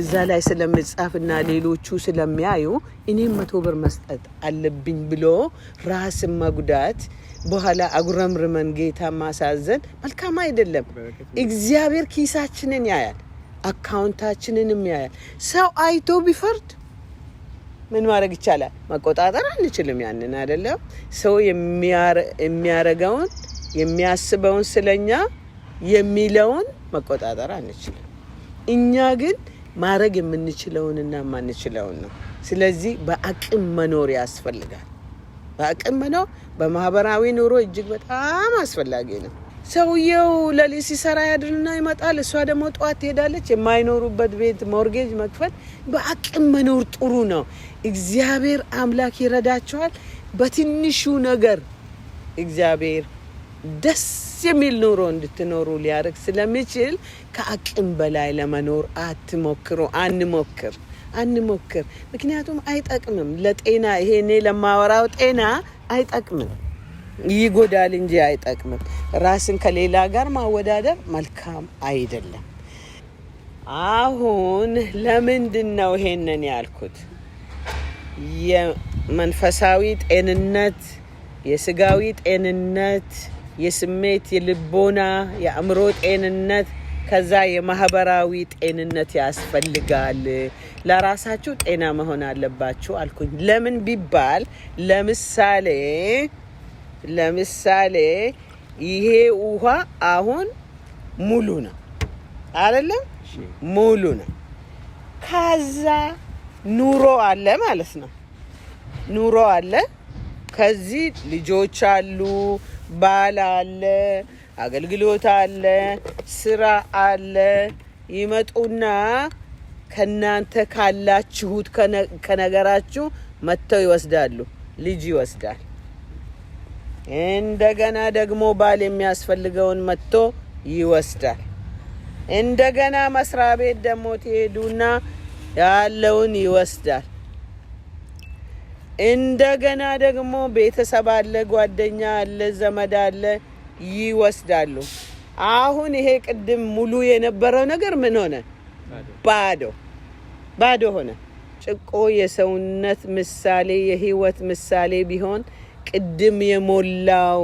እዛ ላይ ስለምጻፍና ሌሎቹ ስለሚያዩ እኔም 100 ብር መስጠት አለብኝ ብሎ ራስን መጉዳት፣ በኋላ አጉረምርመን ጌታ ማሳዘን መልካም አይደለም። እግዚአብሔር ኪሳችንን ያያል፣ አካውንታችንንም ያያል። ሰው አይቶ ቢፈርድ ምን ማድረግ ይቻላል? መቆጣጠር አንችልም። ያንን አይደለም ሰው የሚያረጋውን የሚያስበውን ስለኛ የሚለውን መቆጣጠር አንችልም። እኛ ግን ማድረግ የምንችለውንና ማንችለውን ነው። ስለዚህ በአቅም መኖር ያስፈልጋል። በአቅም መኖር በማህበራዊ ኑሮ እጅግ በጣም አስፈላጊ ነው። ሰውየው ለሊት ሲሰራ ያድርና ይመጣል፣ እሷ ደግሞ ጧት ትሄዳለች። የማይኖሩበት ቤት ሞርጌጅ መክፈል በአቅም መኖር ጥሩ ነው። እግዚአብሔር አምላክ ይረዳቸዋል። በትንሹ ነገር እግዚአብሔር ደስ የሚል ኑሮ እንድትኖሩ ሊያደርግ ስለሚችል ከአቅም በላይ ለመኖር አንሞክር። ምክንያቱም አይጠቅምም ለጤና። ይሄ እኔ ለማወራው ጤና አይጠቅምም፣ ይጎዳል እንጂ አይጠቅምም። ራስን ከሌላ ጋር ማወዳደር መልካም አይደለም። አሁን ለምንድን ነው ይሄንን ያልኩት? የመንፈሳዊ ጤንነት፣ የስጋዊ ጤንነት፣ የስሜት፣ የልቦና፣ የአእምሮ ጤንነት ከዛ የማህበራዊ ጤንነት ያስፈልጋል። ለራሳችሁ ጤና መሆን አለባችሁ አልኩኝ። ለምን ቢባል ለምሳሌ ይሄ ውሃ አሁን ሙሉ ነው አይደለም? ሙሉ ነው። ከዛ ኑሮ አለ ማለት ነው። ኑሮ አለ። ከዚህ ልጆች አሉ፣ ባል አለ፣ አገልግሎት አለ፣ ስራ አለ። ይመጡና ከናንተ ካላችሁት ከነገራችሁ መጥተው ይወስዳሉ። ልጅ ይወስዳል። እንደገና ደግሞ ባል የሚያስፈልገውን መጥቶ ይወስዳል። እንደገና መስሪያ ቤት ደግሞ ትሄዱና ያለውን ይወስዳል። እንደገና ደግሞ ቤተሰብ አለ፣ ጓደኛ አለ፣ ዘመድ አለ፣ ይወስዳሉ። አሁን ይሄ ቅድም ሙሉ የነበረው ነገር ምን ሆነ? ባዶ ሆነ። ጭቆ የሰውነት ምሳሌ የህይወት ምሳሌ ቢሆን ቅድም የሞላው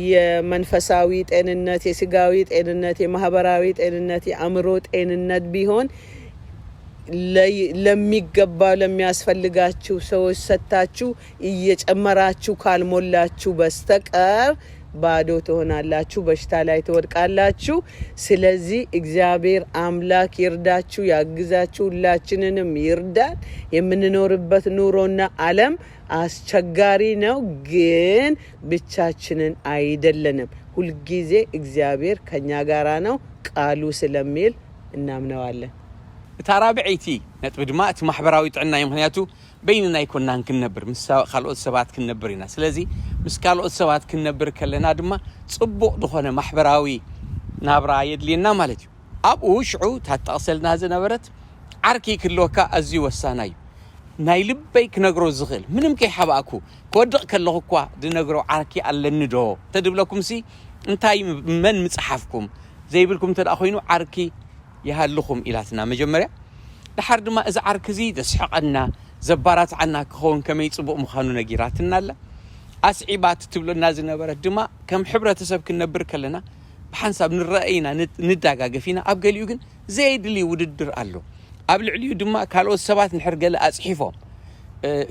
የመንፈሳዊ ጤንነት፣ የስጋዊ ጤንነት፣ የማህበራዊ ጤንነት፣ የአእምሮ ጤንነት ቢሆን ለሚገባው ለሚያስፈልጋችሁ ሰዎች ሰጣችሁ እየጨመራችሁ ካልሞላችሁ በስተቀር ባዶ ትሆናላችሁ፣ በሽታ ላይ ትወድቃላችሁ። ስለዚህ እግዚአብሔር አምላክ ይርዳችሁ፣ ያግዛችሁ፣ ሁላችንንም ይርዳን። የምንኖርበት ኑሮና ዓለም አስቸጋሪ ነው፣ ግን ብቻችንን አይደለንም። ሁልጊዜ እግዚአብሔር ከኛ ጋራ ነው፣ ቃሉ ስለሚል እናምነዋለን። ታራብዒቲ ነጥብ ድማ እቲ ማሕበራዊ ጥዕና ምክንያቱ በይንና ይኮናን ክንነብር ምስ ካልኦት ሰባት ክንነብር ኢና። ስለዚ ምስ ካልኦት ሰባት ክንነብር ከለና ድማ ጽቡቕ ዝኾነ ማሕበራዊ ናብራ የድልየና ማለት እዩ። ኣብኡ ሽዑ ታጠቕሰልና ዝነበረት ዓርኪ ክህልወካ ኣዝዩ ወሳና እዩ። ናይ ልበይ ክነግሮ ዝኽእል ምንም ከይሓባእኩ ክወድቕ ከለኹ እኳ ዝነግሮ ዓርኪ ኣለኒ ዶ ተድብለኩም ሲ እንታይ መን ምፅሓፍኩም ዘይብልኩም ተደኣ ኮይኑ ዓርኪ ይሃልኹም ኢላትና መጀመርያ ድሓር ድማ እዚ ዓርኪ እዚ ዘስሕቐና ዘባራትዓና ክኸውን ከመይ ጽቡቕ ምዃኑ ነጊራትና ኣላ። ኣስዒባት ትብለና ዝነበረት ድማ ከም ሕብረተሰብ ክንነብር ከለና ብሓንሳብ ንረአይና ንዳጋገፍ ኢና። ኣብ ገሊኡ ግን ዘየድሊ ውድድር ኣሎ። ኣብ ልዕሊኡ ድማ ካልኦት ሰባት ንሕር ገለ ኣፅሒፎም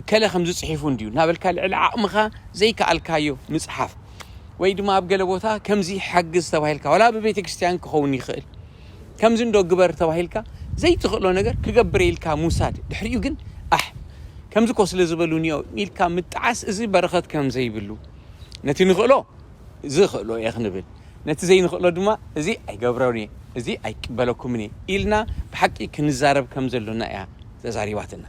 ከለ ከምዚ ፅሒፉ እንድዩ ናበልካ ልዕሊ ዓቕምኻ ዘይከኣልካዮ ምፅሓፍ ወይ ድማ ኣብ ገለ ቦታ ከምዚ ሓግዝ ተባሂልካ ዋላ ብቤተ ክርስቲያን ክኸውን ይኽእል ከምዚ እንዶ ግበር ተባሂልካ ዘይትኽእሎ ነገር ክገብር ኢልካ ሙሳድ ድሕሪኡ ግን ከምዚ ኮ ስለ ዝበሉን እዮ ኢልካ ምጥዓስ እዚ በረኸት ከም ዘይብሉ ነቲ ንኽእሎ ዝኽእሎ እየ ክንብል ነቲ ዘይንኽእሎ ድማ እዚ ኣይገብረውን እየ እዚ ኣይቅበለኩምን እየ ኢልና ብሓቂ ክንዛረብ ከም ዘሎና እያ ተዛሪባትና።